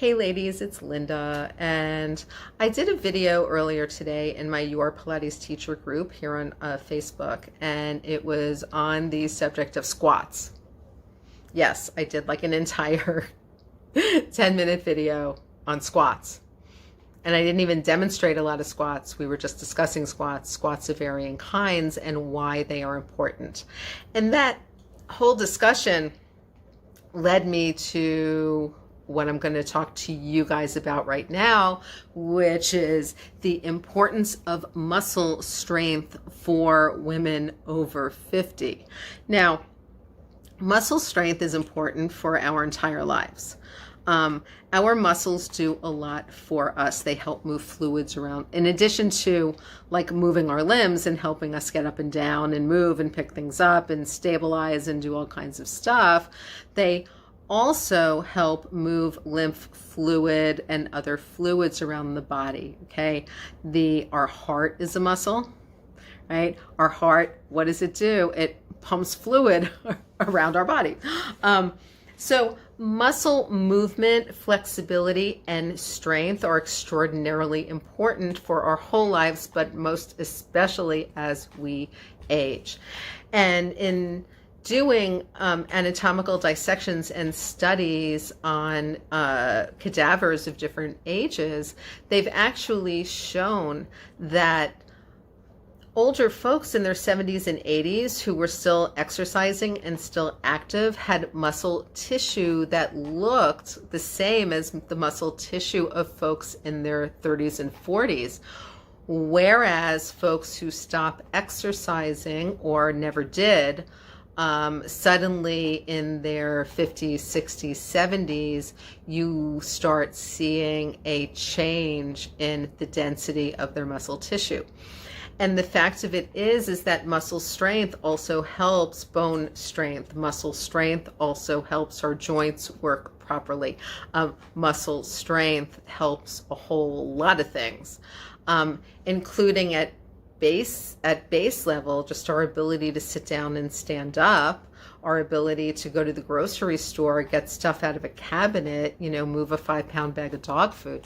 Hey ladies, it's Linda, and I did a video earlier today in my Your Pilates teacher group here on Facebook, and it was on the subject of squats. Yes, I did like an entire 10-minute video on squats. And I didn't even demonstrate a lot of squats. We were just discussing squats of varying kinds, and why they are important. And that whole discussion led me to what I'm going to talk to you guys about right now, which is the importance of muscle strength for women over 50. Now, muscle strength is important for our entire lives. Our muscles do a lot for us. They help move fluids around. In addition to like moving our limbs and helping us get up and down and move and pick things up and stabilize and do all kinds of stuff, they also help move lymph fluid and other fluids around the body. Okay, our heart is a muscle, right? Our heart, what does it do? It pumps fluid around our body. So muscle movement, flexibility, and strength are extraordinarily important for our whole lives, but most especially as we age. And in doing anatomical dissections and studies on cadavers of different ages, they've actually shown that older folks in their 70s and 80s who were still exercising and still active had muscle tissue that looked the same as the muscle tissue of folks in their 30s and 40s. Whereas folks who stop exercising or never did, suddenly in their 50s, 60s, 70s, you start seeing a change in the density of their muscle tissue. And the fact of it is that muscle strength also helps bone strength. Muscle strength also helps our joints work properly. Muscle strength helps a whole lot of things, including at base level, just our ability to sit down and stand up, our ability to go to the grocery store, get stuff out of a cabinet, move a 5-pound bag of dog food.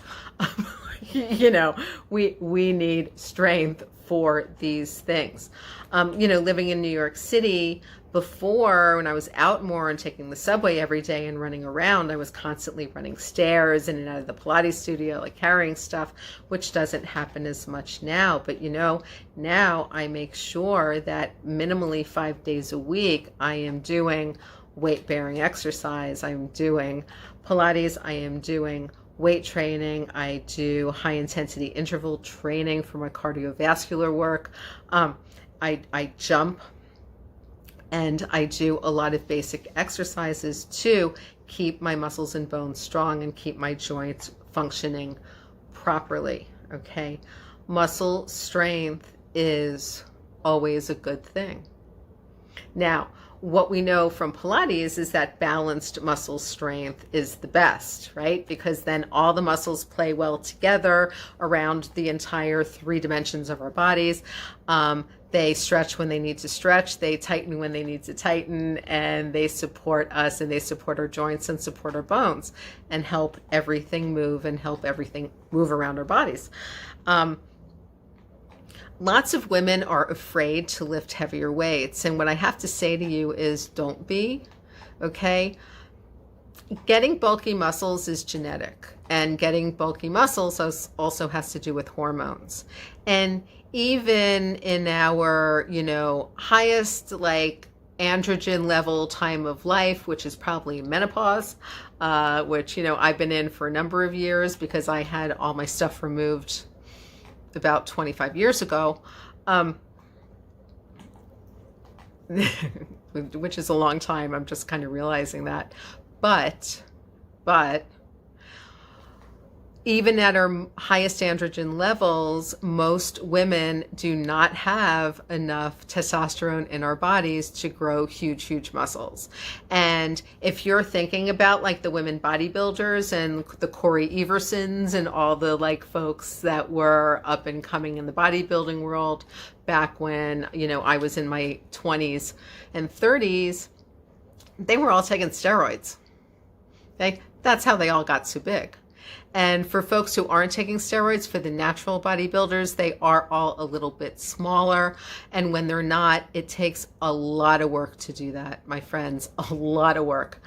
We need strength for these things. Living in New York City before, when I was out more and taking the subway every day and running around, I was constantly running stairs in and out of the Pilates studio, like carrying stuff, which doesn't happen as much now. But now I make sure that minimally 5 days a week, I am doing weight-bearing exercise. I'm doing Pilates. I am doing weight training. I do high-intensity interval training for my cardiovascular work. I jump. And I do a lot of basic exercises to keep my muscles and bones strong and keep my joints functioning properly, okay? Muscle strength is always a good thing. Now, what we know from Pilates is that balanced muscle strength is the best, right? Because then all the muscles play well together around the entire 3 dimensions of our bodies. They stretch when they need to stretch, they tighten when they need to tighten, and they support us, and they support our joints and support our bones and help everything move and help everything move around our bodies. Lots of women are afraid to lift heavier weights. And what I have to say to you is don't be, okay? Getting bulky muscles is genetic, and getting bulky muscles also has to do with hormones. And even in our, highest like androgen level time of life, which is probably menopause, which, I've been in for a number of years because I had all my stuff removed about 25 years ago, which is a long time. I'm just kind of realizing that. But even at our highest androgen levels, most women do not have enough testosterone in our bodies to grow huge, huge muscles. And if you're thinking about like the women bodybuilders and the Corey Eversons and all the like folks that were up and coming in the bodybuilding world back when, I was in my 20s and 30s, they were all taking steroids. Okay? That's how they all got so big. And for folks who aren't taking steroids, for the natural bodybuilders, they are all a little bit smaller. And when they're not, it takes a lot of work to do that, my friends, a lot of work.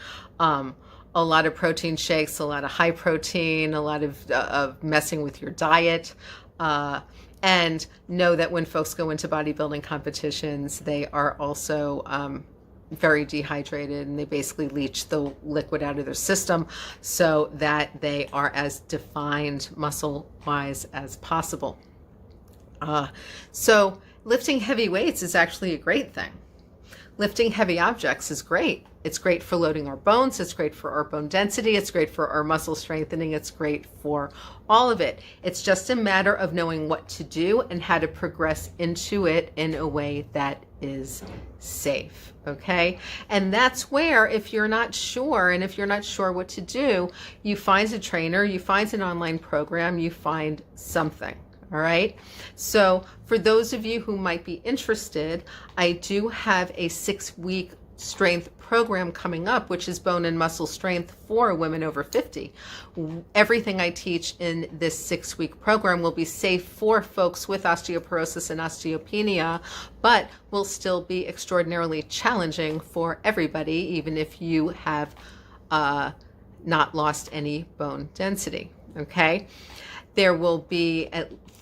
A lot of protein shakes, a lot of high protein, a lot of messing with your diet. And know that when folks go into bodybuilding competitions, they are also very dehydrated, and they basically leach the liquid out of their system so that they are as defined muscle-wise as possible. So lifting heavy weights is actually a great thing. Lifting heavy objects is great. It's great for loading our bones. It's great for our bone density. It's great for our muscle strengthening. It's great for all of it. It's just a matter of knowing what to do and how to progress into it in a way that is safe. Okay. And that's where, if you're not sure, and if you're not sure what to do, you find a trainer, you find an online program, you find something. All right. So for those of you who might be interested, I do have a 6-week strength program coming up, which is bone and muscle strength for women over 50. Everything I teach in this 6-week program will be safe for folks with osteoporosis and osteopenia, but will still be extraordinarily challenging for everybody, even if you have not lost any bone density. Okay. There will be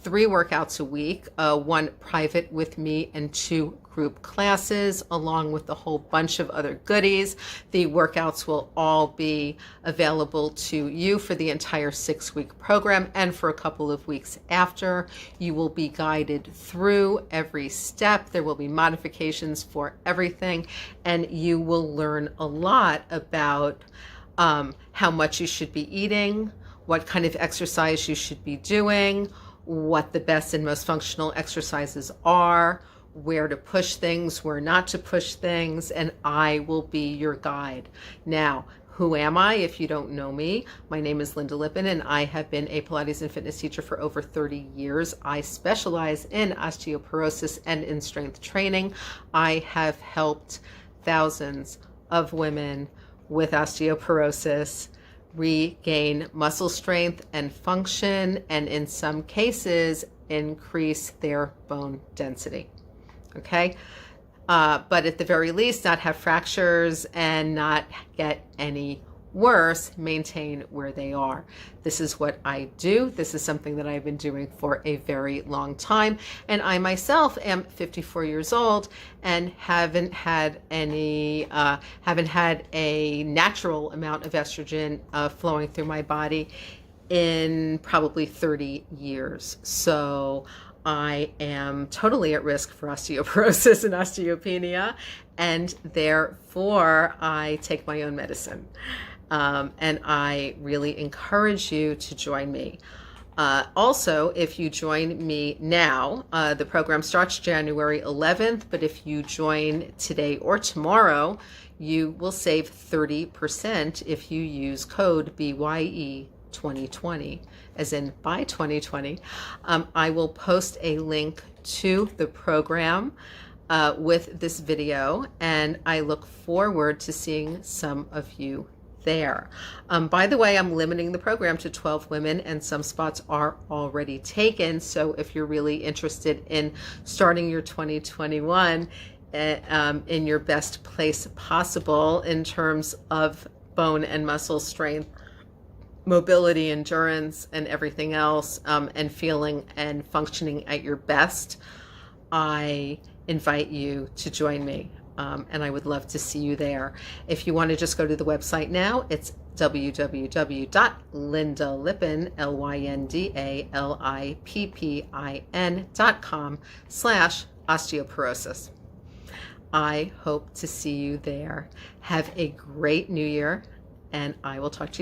3 workouts a week, 1 private with me and 2 group classes, along with a whole bunch of other goodies. The workouts will all be available to you for the entire 6-week program, and for a couple of weeks after. You will be guided through every step. There will be modifications for everything, and you will learn a lot about how much you should be eating, what kind of exercise you should be doing, what the best and most functional exercises are, where to push things, where not to push things, and I will be your guide. Now, who am I if you don't know me? My name is Linda Lippin, and I have been a Pilates and fitness teacher for over 30 years. I specialize in osteoporosis and in strength training. I have helped thousands of women with osteoporosis regain muscle strength and function, and in some cases increase their bone density. Okay, but at the very least not have fractures and not get any worse, maintain where they are. This is what I do. This is something that I've been doing for a very long time, and I myself am 54 years old and haven't had a natural amount of estrogen flowing through my body in probably 30 years. So I am totally at risk for osteoporosis and osteopenia, and therefore I take my own medicine. And I really encourage you to join me. Also, if you join me now, the program starts January 11th, but if you join today or tomorrow, you will save 30% if you use code BYE 2020, as in by 2020. I will post a link to the program with this video, and I look forward to seeing some of you there. By the way, I'm limiting the program to 12 women, and some spots are already taken. So if you're really interested in starting your 2021 in your best place possible in terms of bone and muscle strength, mobility, endurance, and everything else, and feeling and functioning at your best, I invite you to join me. And I would love to see you there. If you want to just go to the website now, it's www.lindalippin, LYNDALIPPIN.com/osteoporosis. I hope to see you there. Have a great new year, and I will talk to you